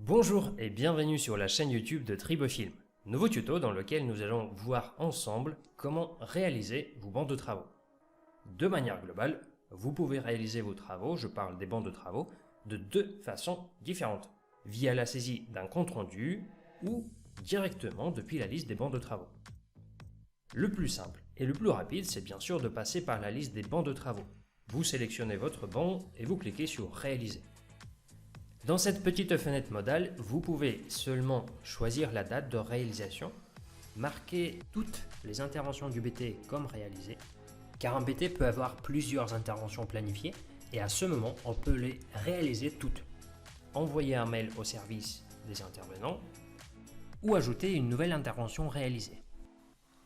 Bonjour et bienvenue sur la chaîne YouTube de Tribofilm. Nouveau tuto dans lequel nous allons voir ensemble comment réaliser vos bancs de travaux. De manière globale, vous pouvez réaliser vos travaux, je parle des bancs de travaux, de deux façons différentes. Via la saisie d'un compte-rendu ou directement depuis la liste des bancs de travaux. Le plus simple et le plus rapide, c'est bien sûr de passer par la liste des bancs de travaux. Vous sélectionnez votre banc et vous cliquez sur Réaliser. Dans cette petite fenêtre modale, vous pouvez seulement choisir la date de réalisation, marquer toutes les interventions du BT comme réalisées, car un BT peut avoir plusieurs interventions planifiées et à ce moment, on peut les réaliser toutes. Envoyer un mail au service des intervenants ou ajouter une nouvelle intervention réalisée.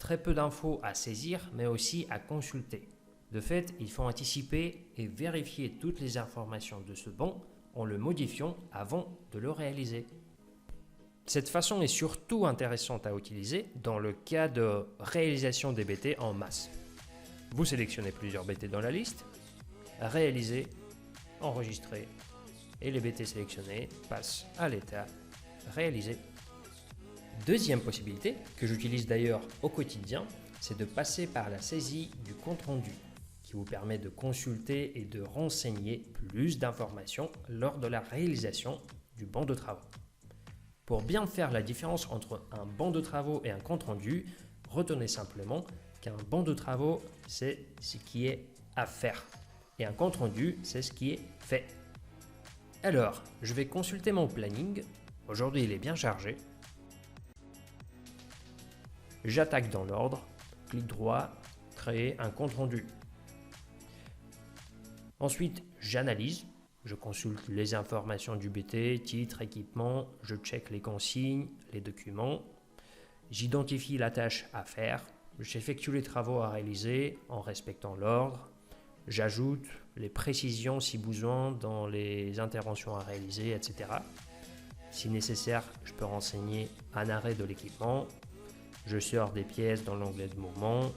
Très peu d'infos à saisir, mais aussi à consulter. De fait, il faut anticiper et vérifier toutes les informations de ce banc en le modifiant avant de le réaliser. Cette façon est surtout intéressante à utiliser dans le cas de réalisation des BT en masse. Vous sélectionnez plusieurs BT dans la liste, réaliser, enregistrer, et les BT sélectionnés passent à l'état réalisé. Deuxième possibilité, que j'utilise d'ailleurs au quotidien, c'est de passer par la saisie du compte-rendu, qui vous permet de consulter et de renseigner plus d'informations lors de la réalisation du banc de travaux. Pour bien faire la différence entre un banc de travaux et un compte-rendu, retenez simplement qu'un banc de travaux, c'est ce qui est à faire, et un compte-rendu, c'est ce qui est fait. Alors, je vais consulter mon planning. Aujourd'hui, il est bien chargé. J'attaque dans l'ordre, clic droit, créer un compte-rendu. Ensuite, j'analyse, je consulte les informations du BT, titre, équipement, je check les consignes, les documents, j'identifie la tâche à faire, j'effectue les travaux à réaliser en respectant l'ordre, j'ajoute les précisions si besoin dans les interventions à réaliser, etc. Si nécessaire, je peux renseigner un arrêt de l'équipement, je sors des pièces dans l'onglet de mouvement,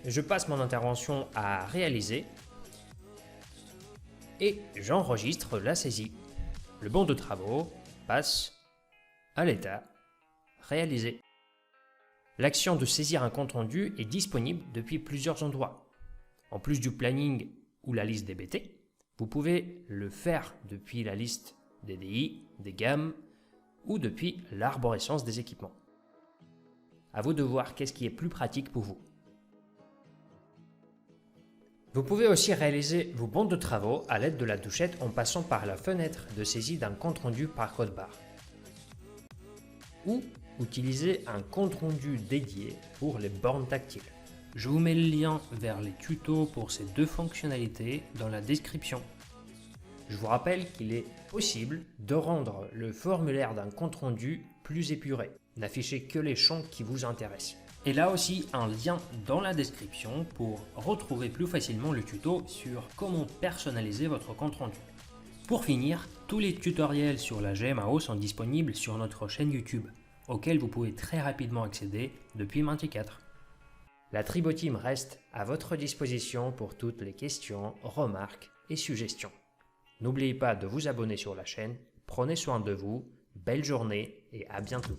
je passe mon intervention à réaliser et j'enregistre la saisie. Le banc de travaux passe à l'état réalisé. L'action de saisir un compte-rendu est disponible depuis plusieurs endroits. En plus du planning ou la liste des BT, vous pouvez le faire depuis la liste des DI, des gammes ou depuis l'arborescence des équipements. À vous de voir qu'est-ce qui est plus pratique pour vous. Vous pouvez aussi réaliser vos bancs de travaux à l'aide de la douchette en passant par la fenêtre de saisie d'un compte-rendu par code barre. Ou utiliser un compte-rendu dédié pour les bornes tactiles. Je vous mets le lien vers les tutos pour ces deux fonctionnalités dans la description. Je vous rappelle qu'il est possible de rendre le formulaire d'un compte-rendu plus épuré, n'afficher que les champs qui vous intéressent. Et là aussi, un lien dans la description pour retrouver plus facilement le tuto sur comment personnaliser votre compte-rendu. Pour finir, tous les tutoriels sur la GMAO sont disponibles sur notre chaîne YouTube, auquel vous pouvez très rapidement accéder depuis Menti 4. La Triboteam reste à votre disposition pour toutes les questions, remarques et suggestions. N'oubliez pas de vous abonner sur la chaîne, prenez soin de vous, belle journée et à bientôt.